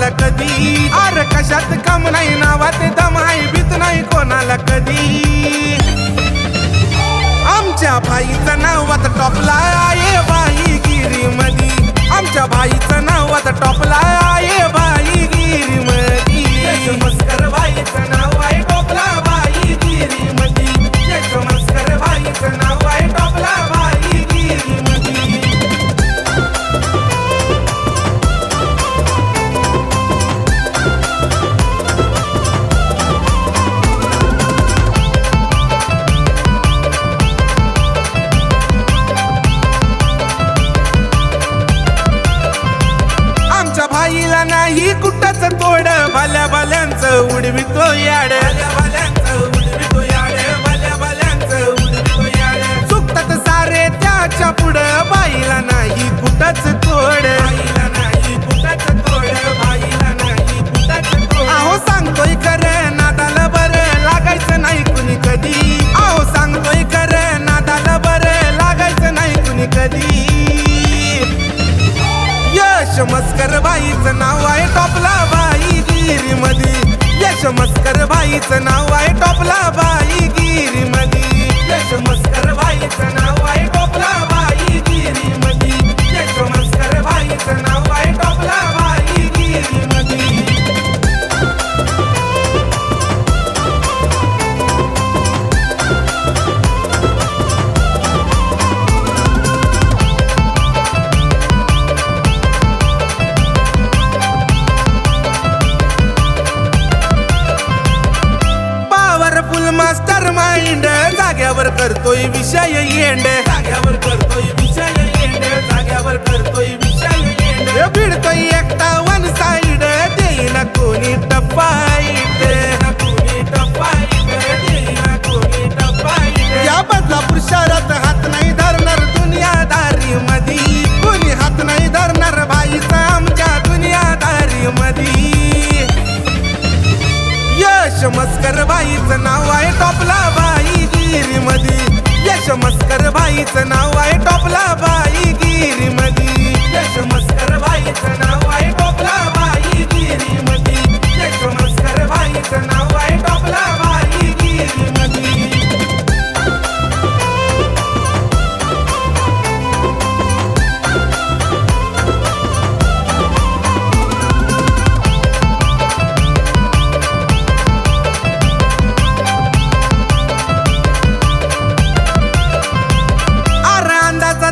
कोणाला कधी, अरे कशात कम नाही नावात दम आहे भीत नाही कोणाला कधी। आमच्या भाईचं नाव आता टॉपला आहे भाईगिरी मधी, आमच्या भाईचं नाव आता टॉपला आहे भाईगिरी मधी। मस्कर भाईचं नाव आहे टॉपला भाईगिरी मधी, मस्कर भाईचं नाव आहे टॉपला भाईगिरी मधी। भाईला नाही कुठंच तोड, भल्या भल्यांचं उडवितो याड, भल्या भल्यांचं उडवितो याड, भल्या भल्यांचं उडवितो याड। चुकतात सारे त्याच्या पुढं, भाईला नाही कुठंच तोड, भाईला नाही कुठंच तोड, भाईला नाही कुठंच तोड। अहो सांगतोय खरं नादाला बरं लागायचं नाही कुणी कधी, अहो सांगतोय खरं नादाला बरं लागायचं नाही कुणी कधी। यश मस्कर भाईचं नाव आहे टॉपला भाईगिरी मधी, यश मस्कर भाईचं नाव आहे टॉपला भाईगिरी मधी, यश मस्कर भाईचं नाव आहे टॉपला भाईगिरी मधी, यश मस्कर भाईचं नाव आहे टॉपला भाईगिरी मधी। मास्टर माइंड जाग्यावर करतोय विषय येंड, जाग्यावर करतोय विषय येंड, जाग्यावर करतोय विषय येंड। भिडतोय एकटा वन साइड देईना कोणी टफाईट, कोणी टफाईट, देईना कोणी टफाईट। या बदलापूर शहरात हात नाही धरणार दुनियादारी मधी, कोणी हात नाही धरणार भाईचा आमच्या दुनियादारी मधी। यश मस्कर भाईचं नाव आहे टॉपला भाईगिरी मधी, यश मस्कर भाईचं नाव आहे टॉपला भाईगिरी मधी, यश मस्कर भाईचं नाव आहे टॉपला भाईगिरी मधी, यश मस्कर भाईचं नाव आहे टॉपला भाईगिरी मधी।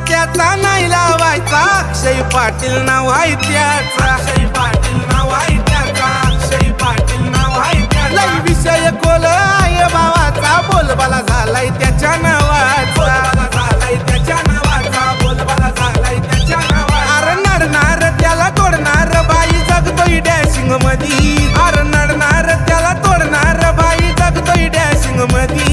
त्याचा नाही लावायचा, अक्षय पाटील नाव आहे त्याचा, अक्षय पाटील नाव आहे त्याचा, अक्षय पाटील नाव आहे त्याचा। लई विषय खोल आहे भावाचा, बोलबाला झालाय त्याच्या नावाचा, झालाय त्याच्या नावाचा, बोलबाला झालाय त्याच्या नावाचा। अरे नडणार त्याला तोडणार बाई जगतोय डॅशिंग मधी, अरे नडणार त्याला तोडणार बाई जगतोय डॅशिंग मधी।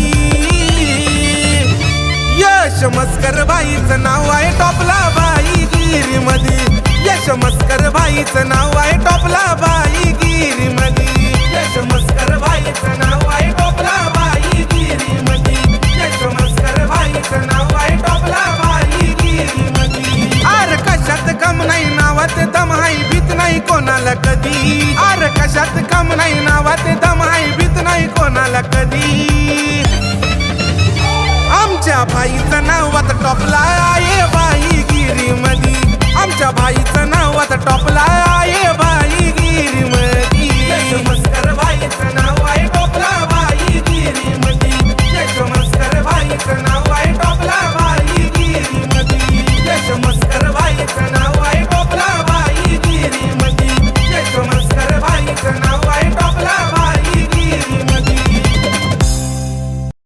यश मस्कर भाईचं नाव आहे टॉपला भाईगिरी मधी, यश मस्कर भाईचं नाव आहे टॉपला भाईगिरी मधी, यश मस्कर भाईचं नाव आहे टॉपला भाईगिरी मधी, यश मस्कर भाईचं नाव आहे टॉपला भाईगिरी मधी। अरे कशात कम नाही नावात दम आहे भीत नाही कोणाला कधी, अरे कशात कम नाही नावात दम आहे भीत नाही कोणाला कधी। आमच्या भाईचं नाव आता टॉपला आहे भाईगिरी मधी, आमच्या भाईचं नाव